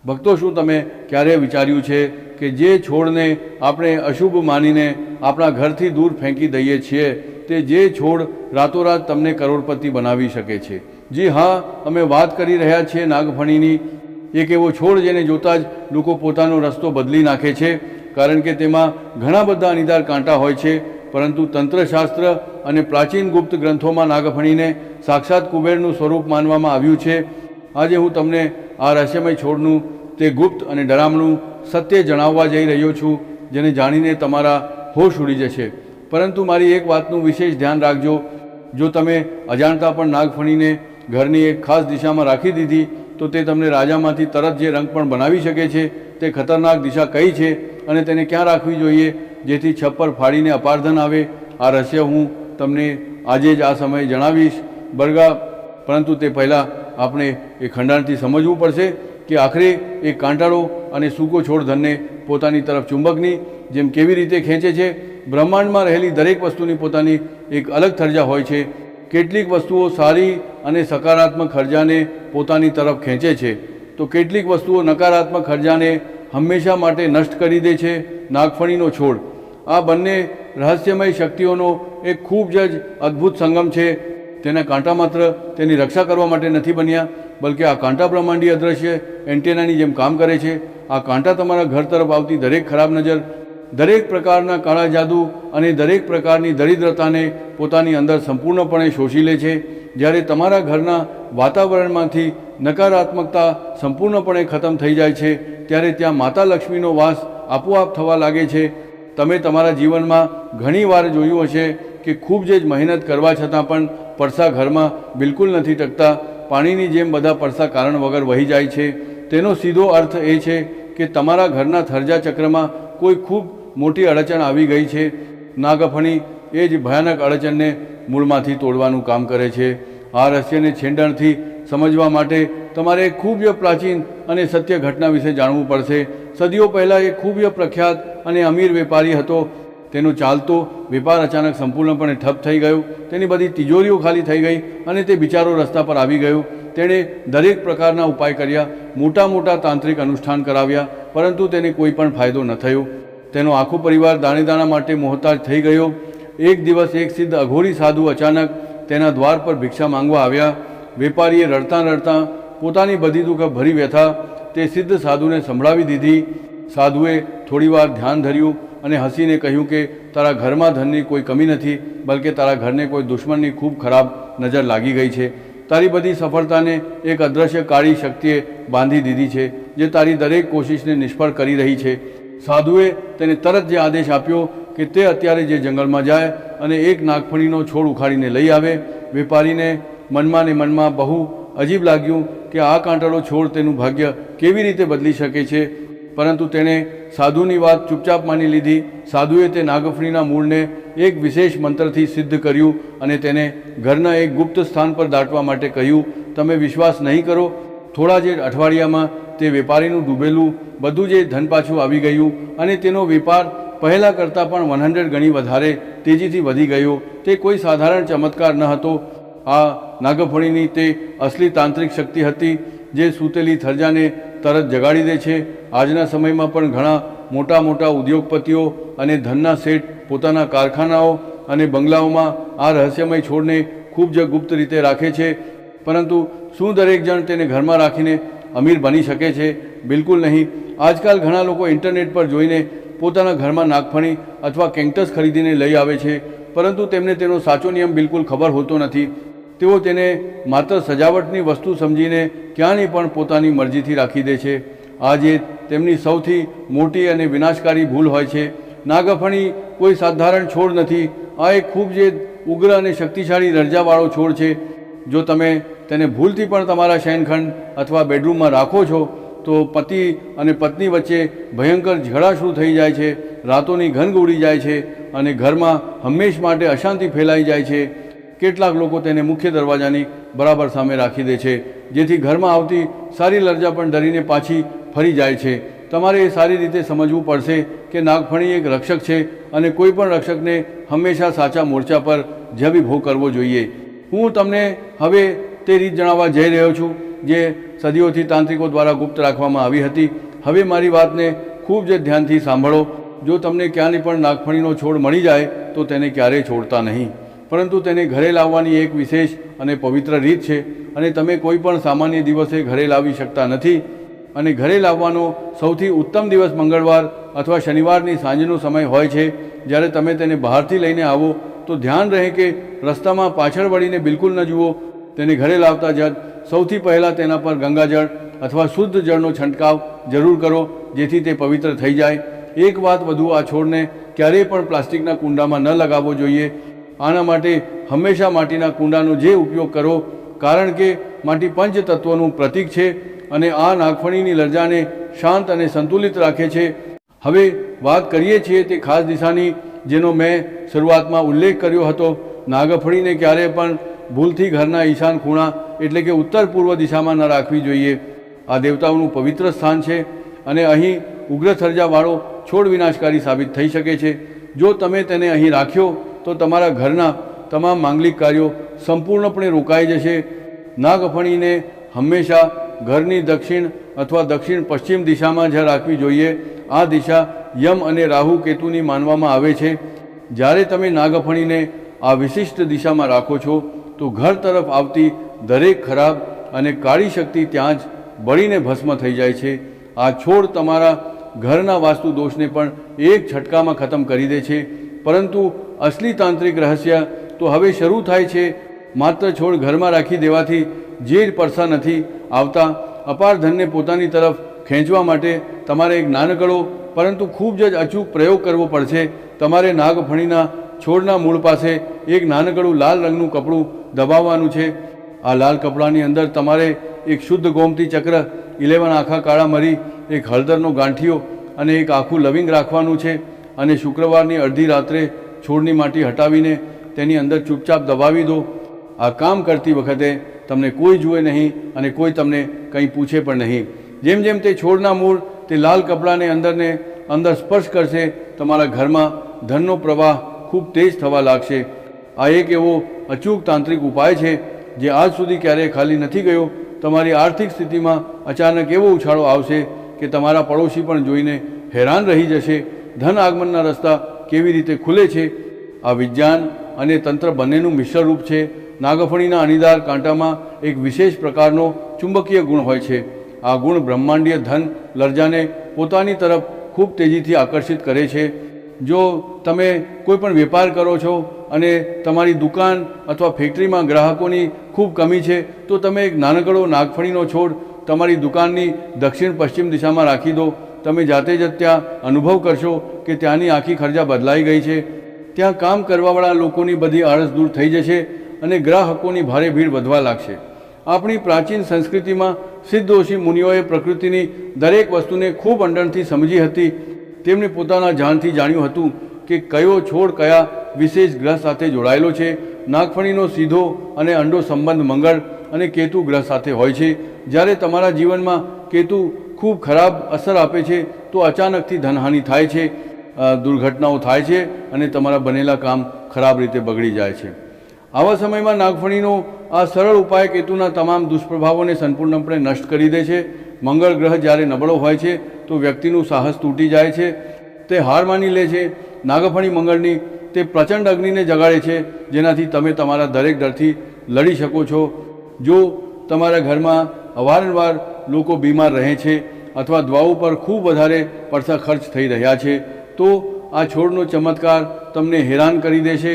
ભક્તો, શું તમે ક્યારેય વિચાર્યું છે કે જે છોડને આપણે અશુભ માનીને આપણા ઘરથી દૂર ફેંકી દઈએ છીએ તે જે છોડ રાતોરાત તમને કરોડપતિ બનાવી શકે છે? જી હા, અમે વાત કરી રહ્યા છીએ નાગફણીની, એક એવો છોડ જેને જોતાં જ લોકો પોતાનો રસ્તો બદલી નાખે છે, કારણ કે તેમાં ઘણા બધા અણીદાર કાંટા હોય છે. પરંતુ તંત્રશાસ્ત્ર અને પ્રાચીન ગુપ્ત ગ્રંથોમાં નાગફણીને સાક્ષાત કુબેરનું સ્વરૂપ માનવામાં આવ્યું છે. આજે હું તમને આ રહસ્યમય છોડનું તે ગુપ્ત અને ડરામણું સત્ય જણાવવા જઈ રહ્યો છું, જેને જાણીને તમારા હોશ ઉડી જશે. પરંતુ મારી એક વાતનું વિશેષ ધ્યાન રાખજો. જો તમે અજાણતા પણ નાગફણીને ઘરની એક ખાસ દિશામાં રાખી દીધી તો તે તમને રાજામાંથી તરત જે રંગ પણ બનાવી શકે છે. તે ખતરનાક દિશા કઈ છે અને તેને ક્યાં રાખવી જોઈએ જેથી છપ્પર ફાડીને અપારધન આવે, આ રહસ્ય હું તમને આજે જ આ સમયે જણાવીશ. પરંતુ તે પહેલાં આપણે એ ખંડાણથી સમજવું પડશે કે આખરે એ કાંટાળો અને સૂકો છોડ ધનને પોતાની તરફ ચુંબકની જેમ કેવી રીતે ખેંચે છે. બ્રહ્માંડમાં રહેલી દરેક વસ્તુની પોતાની એક અલગ થર્જા હોય છે. કેટલીક વસ્તુઓ સારી અને સકારાત્મક ખર્જાને પોતાની તરફ ખેંચે છે, તો કેટલીક વસ્તુઓ નકારાત્મક ખર્જાને હંમેશા માટે નષ્ટ કરી દે છે. નાગફણીનો છોડ આ બંને રહસ્યમય શક્તિઓનો એક ખૂબ જ અદ્ભુત સંગમ છે. તેના કાંટા માત્ર તેની રક્ષા કરવા માટે નથી બન્યા, બલકે આ કાંટા બ્રહ્માંડીય અદ્રશ્ય એન્ટેનાની જેમ કામ કરે છે. આ કાંટા તમારા ઘર તરફ આવતી દરેક ખરાબ નજર, દરેક પ્રકારના કાળા જાદુ અને દરેક પ્રકારની દરિદ્રતાને પોતાની અંદર સંપૂર્ણપણે શોષી લે છે. જ્યારે તમારા ઘરના વાતાવરણમાંથી નકારાત્મકતા સંપૂર્ણપણે ખતમ થઈ જાય છે, ત્યારે ત્યાં માતા લક્ષ્મીનો વાસ આપોઆપ થવા લાગે છે. તમે તમારા જીવનમાં ઘણીવાર જોયું હશે કે ખૂબ જ મહેનત કરવા છતાં પણ પરસા ઘરમાં બિલકુલ નથી ટકતા. પાણીની જેમ બધા પરસા કારણ વગર વહી જાય છે. તેનો સીધો અર્થ એ છે કે તમારા ઘરના થર્જા ચક્રમાં કોઈ ખૂબ મોટી અડચણ આવી ગઈ છે. નાગફણી એ જ ભયાનક અડચણને મૂળમાંથી તોડવાનું કામ કરે છે. આ રહસ્યને છેંડણથી સમજવા માટે તમારે એક ખૂબ જ પ્રાચીન અને સત્ય ઘટના વિશે જાણવું પડશે. સદીઓ પહેલાં એક ખૂબ જ પ્રખ્યાત અને અમીર વેપારી હતો. તેનો ચાલતો વેપાર અચાનક સંપૂર્ણપણે ઠપ થઈ ગયો. તેની બધી તિજોરીઓ ખાલી થઈ ગઈ અને તે બિચારો રસ્તા પર આવી ગયો. તેણે દરેક પ્રકારના ઉપાય કર્યા, મોટા મોટા તાંત્રિક અનુષ્ઠાન કરાવ્યા, પરંતુ તેને કોઈ પણ ફાયદો ન થયો. તેનો આખો પરિવાર દાણે દાણા માટે મોહતાજ થઈ ગયો. એક દિવસ એક સિદ્ધ અઘોરી સાધુ અચાનક તેના દ્વાર પર ભિક્ષા માંગવા આવ્યા. વેપારીએ રડતાં રડતાં પોતાની બધી દુઃખ ભરી વ્યથા તે સિદ્ધ સાધુને સંભળાવી દીધી. સાધુએ થોડીવાર ધ્યાન ધર્યું અને હસીને કહ્યું કે તારા ઘરમાં ધનની કોઈ કમી નથી, બલકે તારા ઘરને કોઈ દુશ્મનની ખૂબ ખરાબ નજર લાગી ગઈ છે. તારી બધી સફળતાને એક અદૃશ્ય કાળી શક્તિએ બાંધી દીધી છે, જે તારી દરેક કોશિશને નિષ્ફળ કરી રહી છે. સાધુએ તેને તરત જે આદેશ આપ્યો કે તે અત્યારે જે જંગલમાં જાય અને એક નાગફણીનો છોડ ઉખાડીને લઈ આવે. વેપારીને મનમાં ને મનમાં બહુ અજીબ લાગ્યું કે આ કાંટાળો છોડ તેનું ભાગ્ય કેવી રીતે બદલી શકે છે, પરંતુ તેણે સાધુની વાત ચૂપચાપ માની લીધી. સાધુએ તે નાગફણીના મૂળને એક વિશેષ મંત્રથી સિદ્ધ કર્યું અને તેને ઘરના એક ગુપ્ત સ્થાન પર દાટવા માટે કહ્યું. તમે વિશ્વાસ નહીં કરો, થોડા જ અઠવાડિયામાં તે વેપારીનું ડૂબેલું બધું જે ધન પાછું આવી ગયું અને તેનો વેપાર પહેલાં કરતાં પણ 100 ગણી વધારે તેજીથી વધી ગયો. તે કોઈ સાધારણ ચમત્કાર ન હતો. આ નાગફણીની તે અસલી તાંત્રિક શક્તિ હતી જે સૂતેલી થર્જાને તરત જગાડી દે છે. આજના સમયમાં પણ ઘણા મોટા મોટા ઉદ્યોગપતિઓ અને ધનના શેઠ પોતાના કારખાનાઓ અને બંગલાઓમાં આ રહસ્યમય છોડને ખૂબ જ ગુપ્ત રીતે રાખે છે. પરંતુ શું દરેક જણ તેને ઘરમાં રાખીને અમીર બની શકે છે? બિલકુલ નહીં. આજકાલ ઘણા લોકો ઇન્ટરનેટ પર જોઈને પોતાના ઘરમાં નાગફણી અથવા કેક્ટસ ખરીદીને લઈ આવે છે, પરંતુ તેમને તેનો સાચો નિયમ બિલકુલ ખબર હોતો નથી. તેઓ તેને માત્ર સજાવટની વસ્તુ સમજીને ક્યાંય પણ પોતાની મરજીથી રાખી દે છે. આ જે તેમની સૌથી મોટી અને વિનાશકારી ભૂલ હોય છે. નાગફણી કોઈ સાધારણ છોડ નથી. આ એક ખૂબ જ ઉગ્ર અને શક્તિશાળી દરજાવાળો છોડ છે. જો તમે તેને ભૂલથી પણ તમારા શયનખંડ અથવા બેડરૂમમાં રાખો છો તો પતિ અને પત્ની વચ્ચે ભયંકર ઝઘડા શરૂ થઈ જાય છે. રાતોની ઘનઘ ઉડી જાય છે અને ઘરમાં હંમેશ માટે અશાંતિ ફેલાઈ જાય છે. કેટલાક લોકો તેને મુખ્ય દરવાજાની બરાબર સામે રાખી દે છે, જેથી ઘરમાં આવતી સારી લર્જા પણ ડરીને પાછી ફરી જાય છે. તમારે એ સારી રીતે સમજવું પડશે કે નાગફણી એક રક્ષક છે અને કોઈ પણ રક્ષકને હંમેશા સાચા મોરચા પર જય વિભો કરવો જોઈએ. હું તમને હવે તે રીત જણાવવા જઈ રહ્યો છું જે સદીઓથી તાંત્રિકો દ્વારા ગુપ્ત રાખવામાં આવી હતી. હવે મારી વાતને ખૂબ જ ધ્યાનથી સાંભળો. જો તમને ક્યાંય પણ નાગફણીનો છોડ મળી જાય તો તેને ક્યારેય છોડતા નહીં, પરંતુ તેને ઘરે લાવવાની એક વિશેષ અને પવિત્ર રીત છે. અને તમે કોઈ પણ સામાન્ય દિવસે ઘરે લાવી શકતા નથી. અને ઘરે લાવવાનો સૌથી ઉત્તમ દિવસ મંગળવાર અથવા શનિવારની સાંજનો સમય હોય છે. જ્યારે તમે તેને બહારથી લઈને આવો તો ધ્યાન રહે કે રસ્તામાં પાછળ વળીને બિલકુલ ન જુઓ. તેને ઘરે લાવતા જ સૌથી પહેલાં તેના પર ગંગાજળ અથવા શુદ્ધ જળનો છંટકાવ જરૂર કરો, જેથી તે પવિત્ર થઈ જાય. એક વાત વધુ, આ છોડને ક્યારેય પણ પ્લાસ્ટિકના કુંડામાં ન લગાવવો જોઈએ. આના માટે હંમેશા માટીના કુંડાનો જે ઉપયોગ કરો, કારણ કે માટી પંચ તત્વોનું પ્રતીક છે અને આ નાગફણીની લર્જાને શાંત અને સંતુલિત રાખે છે. હવે વાત કરીએ છીએ તે ખાસ દિશાની, જેનો મેં શરૂઆતમાં ઉલ્લેખ કર્યો હતો. નાગફણીને ક્યારેય પણ ભૂલથી ઘરના ઈશાન ખૂણા એટલે કે ઉત્તર પૂર્વ દિશામાં ન રાખવી જોઈએ. આ દેવતાઓનું પવિત્ર સ્થાન છે અને અહીં ઉગ્ર સર્જાવાળો છોડ વિનાશકારી સાબિત થઈ શકે છે. જો તમે તેને અહીં રાખ્યો તો તમારા ઘરના તમામ માંગલિક કાર્યો સંપૂર્ણપણે રોકાઈ જશે. નાગફણીને હંમેશા ઘરની દક્ષિણ અથવા દક્ષિણ પશ્ચિમ દિશામાં જ રાખવી જોઈએ. આ દિશા યમ અને રાહુ કેતુની માનવામાં આવે છે. જ્યારે તમે નાગફણીને આ વિશિષ્ટ દિશામાં રાખો છો તો ઘર તરફ આવતી દરેક ખરાબ અને કાળી શક્તિ ત્યાં જ બળીને ભસ્મ થઈ જાય છે. આ છોડ તમારા ઘરના વાસ્તુ દોષને પણ એક છટકામાં ખતમ કરી દે છે. પરંતુ અસલી તાંત્રિક રહસ્ય તો હવે શરૂ થાય છે. માત્ર છોડ ઘરમાં રાખી દેવાથી જે પરસા નથી આવતા. અપાર ધનને પોતાની તરફ ખેંચવા માટે તમારે એક નાનકડો પરંતુ ખૂબ જ અચૂક પ્રયોગ કરવો પડશે. તમારે નાગફણીના છોડના મૂળ પાસે એક નાનકડું લાલ રંગનું કપડું દબાવવાનું છે. આ લાલ કપડાની અંદર તમારે એક શુદ્ધ ગોમતી ચક્ર, 11 આખા કાળા મરી, એક હળદરનો ગાંઠિયો અને એક આખું લવિંગ રાખવાનું છે. અને શુક્રવારની અડધી રાત્રે છોડની માટી હટાવીને તેની અંદર ચૂપચાપ દબાવી દો. આ કામ કરતી વખતે તમને કોઈ જુએ નહીં અને કોઈ તમને કંઈ પૂછે પણ નહીં. જેમ જેમ તે છોડના મૂળ તે લાલ કપડાને અંદર સ્પર્શ કરશે, તમારા ઘરમાં ધનનો પ્રવાહ ખૂબ તેજ થવા લાગશે. આ એક એવો અચૂક તાંત્રિક ઉપાય છે જે આજ સુધી ક્યારેય ખાલી નથી ગયો. તમારી આર્થિક સ્થિતિમાં અચાનક એવો ઉછાળો આવશે કે તમારા પડોશી પણ જોઈને હેરાન રહી જશે. ધન આગમનના રસ્તા કેવી રીતે ખુલે છે. આ વિજ્ઞાન અને તંત્ર બંનેનું મિશ્ર રૂપ છે. નાગફણીના અણીદાર કાંટામાં એક વિશેષ પ્રકારનો ચુંબકીય ગુણ હોય છે. આ ગુણ બ્રહ્માંડીય ધન લર્જાને પોતાની તરફ ખૂબ તેજીથી આકર્ષિત કરે છે. જો તમે કોઈ પણ વેપાર કરો છો અને તમારી દુકાન અથવા ફેક્ટરીમાં ગ્રાહકોની ખૂબ કમી છે, તો તમે એક નાનકડો નાગફણીનો છોડ તમારી દુકાનની દક્ષિણ પશ્ચિમ દિશામાં રાખી દો. તમે જાતે જ ત્યાં અનુભવ કરશો કે ત્યાંની આખી ખર્જા બદલાઈ ગઈ છે. ત્યાં કામ કરવાવાળા લોકોની બધી આળસ દૂર થઈ જશે અને ગ્રાહકોની ભારે ભીડ વધવા લાગશે. આપણી પ્રાચીન સંસ્કૃતિમાં સિદ્ધોષી મુનિઓએ પ્રકૃતિની દરેક વસ્તુને ખૂબ ઊંડાણથી સમજી હતી. તેમણે પોતાના જાણથી જાણ્યું હતું કે કયો છોડ કયા વિશેષ ગ્રહ સાથે જોડાયેલો છે. નાગફણીનો સીધો અને અંડો સંબંધ મંગળ અને કેતુ ગ્રહ સાથે હોય છે. જ્યારે તમારા જીવનમાં કેતુ ખૂબ ખરાબ અસર આપે છે તો અચાનકથી ધનહાનિ થાય છે, દુર્ઘટનાઓ થાય છે અને તમારા બનેલા કામ ખરાબ રીતે બગડી જાય છે. આવા સમયમાં નાગફણીનો આ સરળ ઉપાય કેતુના તમામ દુષ્પ્રભાવોને સંપૂર્ણપણે નષ્ટ કરી દે છે. મંગળ ગ્રહ જ્યારે નબળો હોય છે તો વ્યક્તિનું સાહસ તૂટી જાય છે, તે હાર માની લે છે. નાગફણી મંગળની તે પ્રચંડ અગ્નિને જગાડે છે, જેનાથી તમે તમારા દરેક ડરથી લડી શકો છો. જો તમારા ઘરમાં અવારનવાર લોકો બીમાર રહે છે અથવા દવાઓ પર ખૂબ વધારે પડતા ખર્ચ થઈ રહ્યા છે, તો આ છોડનો ચમત્કાર તમને હેરાન કરી દેશે.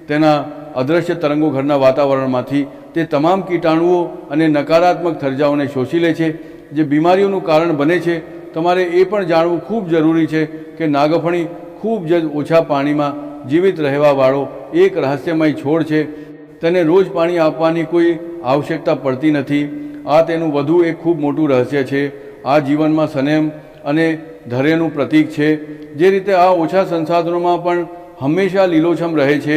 તેના અદૃશ્ય તરંગો ઘરના વાતાવરણમાંથી તે તમામ કીટાણુઓ અને નકારાત્મક સર્જાઓને શોષી લે છે, જે બીમારીઓનું કારણ બને છે. તમારે એ પણ જાણવું ખૂબ જરૂરી છે કે નાગફણી ખૂબ જ ઓછા પાણીમાં જીવિત રહેવાવાળો એક રહસ્યમય છોડ છે. તેને રોજ પાણી આપવાની કોઈ આવશ્યકતા પડતી નથી. આ તેનું વધુ એક ખૂબ મોટું રહસ્ય છે. આ જીવનમાં સંયમ અને ધૈર્યનું પ્રતીક છે. જે રીતે આ ઓછા સંસાધનોમાં પણ હંમેશા લીલોછમ રહે છે,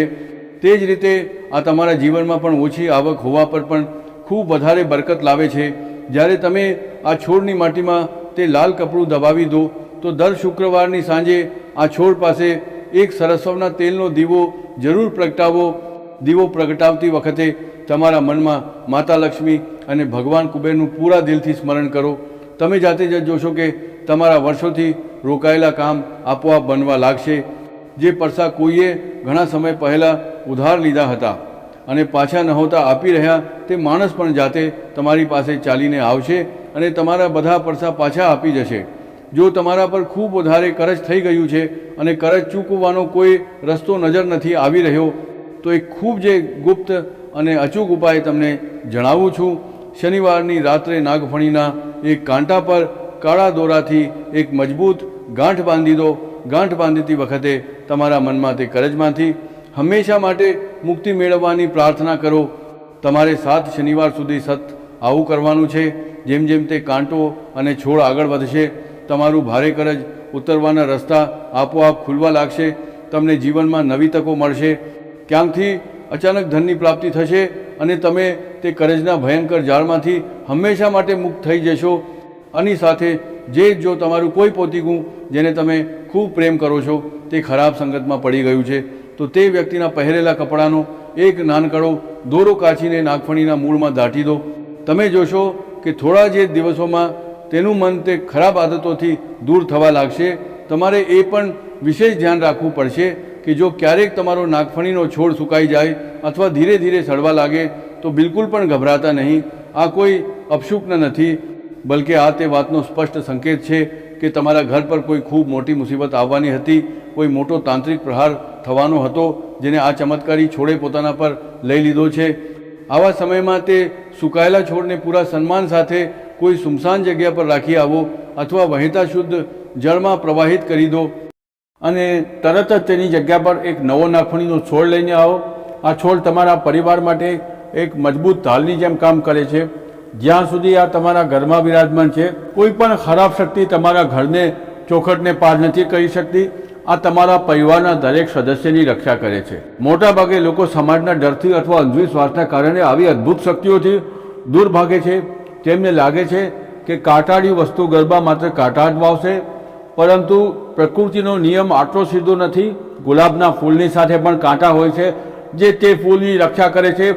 તે જ રીતે આ તમારા જીવનમાં પણ ઓછી આવક હોવા પર પણ ખૂબ વધારે બરકત લાવે છે. જ્યારે તમે આ છોડની માટીમાં તે લાલ કપડું દબાવી દો તો દર શુક્રવારની સાંજે આ છોડ પાસે એક સરસવના તેલનો દીવો જરૂર પ્રગટાવો. દીવો પ્રગટાવતી વખતે તમારા મનમાં માતા લક્ષ્મી અને ભગવાન કુબેરનું પૂરા દિલથી સ્મરણ કરો. તમે જાતે જ જોશો કે તમારા વર્ષોથી રોકાયેલા કામ આપોઆપ બનવા લાગશે. જે પૈસા કોઈએ ઘણા સમય પહેલાં ઉધાર લીધા હતા અને પાછા નહોતા આપી રહ્યા, તે માણસ પણ જાતે તમારી પાસે ચાલીને આવશે અને તમારા બધા પૈસા પાછા આપી જશે. જો તમારા પર ખૂબ વધારે કરજ થઈ ગયું છે અને કરજ ચૂકવવાનો કોઈ રસ્તો નજર નથી આવી રહ્યો, તો એક ખૂબ જે ગુપ્ત અને અચૂક ઉપાય તમને જણાવું છું. શનિવારની રાત્રે નાગફણીના એક કાંટા પર કાળા દોરાથી એક મજબૂત ગાંઠ બાંધી દો. ગાંઠ બાંધતી વખતે તમારા મનમાં તે કરજમાંથી હંમેશા માટે મુક્તિ મેળવવાની પ્રાર્થના કરો. તમારે 7 શનિવાર સુધી સતત આવું કરવાનું છે. જેમ જેમ તે કાંટો અને છોડ આગળ વધશે, તમારું ભારે કરજ ઉતરવાના રસ્તા આપોઆપ ખુલવા લાગશે. તમને જીવનમાં નવી તકો મળશે. ક્યાંકથી અચાનક ધનની પ્રાપ્તિ થશે અને તમે તે કરજના ભયંકર જાળમાંથી હંમેશા માટે મુક્ત થઈ જશો. આની સાથે જો તમારું કોઈ પોતીકું જેને તમે ખૂબ પ્રેમ કરો છો તે ખરાબ સંગતમાં પડી ગયું છે, તો તે વ્યક્તિના પહેરેલા કપડાનો એક નાનકડો દોરો કાચીને નાગફણીના મૂળમાં દાટી દો. તમે જોશો કે થોડા જ દિવસોમાં તેનું મન તે ખરાબ આદતોથી દૂર થવા લાગશે. તમારે એ પણ વિશેષ ધ્યાન રાખવું પડશે કે જો ક્યારેક તમારો નાગફણીનો છોડ સુકાઈ જાય અથવા ધીરે ધીરે સડવા લાગે તો બિલકુલ પણ ગભરાતા નહીં. આ કોઈ અપશુકન નથી, બલકે આ તે વાતનો સ્પષ્ટ સંકેત છે કે તમારા ઘર પર કોઈ ખૂબ મોટી મુસીબત આવવાની હતી. કોઈ મોટો તાંત્રિક પ્રહાર થવાનો હતો જેને આ ચમત્કારી છોડે પોતાના પર લઈ લીધો છે. આવા સમયમાં તે સુકાયેલા છોડને પૂરા સન્માન સાથે કોઈ સુમસાન જગ્યા પર રાખી આવો અથવા વહેતા શુદ્ધ જળમાં પ્રવાહિત કરી દો અને તરત જ તેની જગ્યા પર એક નવો નાગફણીનો છોડ લઈને આવો. આ છોડ તમારા પરિવાર માટે એક મજબૂત ઢાલની જેમ કામ કરે છે. જ્યાં સુધી આ તમારા ઘરમાં વિરાજમાન છે, કોઈ પણ ખરાબ શક્તિ તમારા ઘરને ચોખટને પાર નથી કરી શકતી. આ તમારા પરિવારના દરેક સદસ્યની રક્ષા કરે છે. મોટાભાગે લોકો સમાજના ડરથી અથવા અંધવિશ્વાસના કારણે આવી અદ્ભુત શક્તિઓથી દૂર ભાગે છે. તેમને લાગે છે કે કાંટાળી વસ્તુ ગરબા માત્ર કાંટા જ વાવશે, પરંતુ પ્રકૃતિનો નિયમ આટલો સીધો નથી. ગુલાબના ફૂલની સાથે પણ કાંટા હોય છે જે તે ફૂલની રક્ષા કરે છે.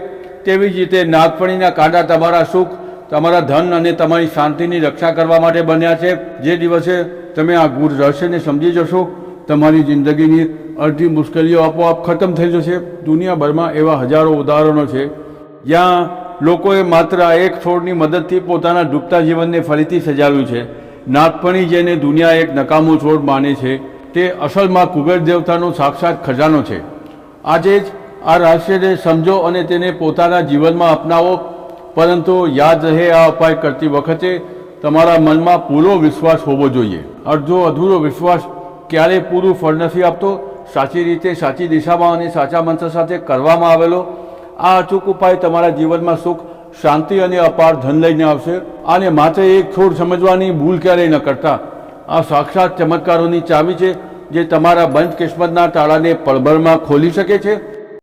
તેવી જ રીતે નાગફણીના કાંટા તમારા સુખ, તમારા ધન અને તમારી શાંતિની રક્ષા કરવા માટે બન્યા છે. જે દિવસે તમે આ ગૂઢ રહસ્યને સમજી જશો, તમારી જિંદગીની અડધી મુશ્કેલીઓ આપોઆપ ખતમ થઈ જશે. દુનિયાભરમાં એવા હજારો ઉદાહરણો છે જ્યાં લોકોએ માત્ર આ એક છોડની મદદથી પોતાના ડૂબતા જીવનને ફરીથી સજાવ્યું છે. નાગફણી જેને દુનિયા એક નકામો છોડ માને છે, તે અસલમાં કુબેર દેવતાનો સાક્ષાત ખજાનો છે. આજે જ આ રહસ્યને સમજો અને તેને પોતાના જીવનમાં અપનાવો. પરંતુ યાદ રહે, આ ઉપાય કરતી વખતે તમારા મનમાં પૂરો વિશ્વાસ હોવો જોઈએ. અડધો અધૂરો વિશ્વાસ ક્યારેય પૂરું ફળ નથી આપતો. સાચી રીતે, સાચી દિશામાં અને સાચા મંત્ર સાથે કરવામાં આવેલો આ અચૂક ઉપાય તમારા જીવનમાં સુખ, શાંતિ અને અપાર ધન લઈને આવશે. આને માત્ર એક છોડ સમજવાની ભૂલ ક્યારેય ન કરતા. આ સાક્ષાત ચમત્કારોની ચાવી છે જે તમારા બંધ કિસ્મતના તાળાને પળભરમાં ખોલી શકે છે.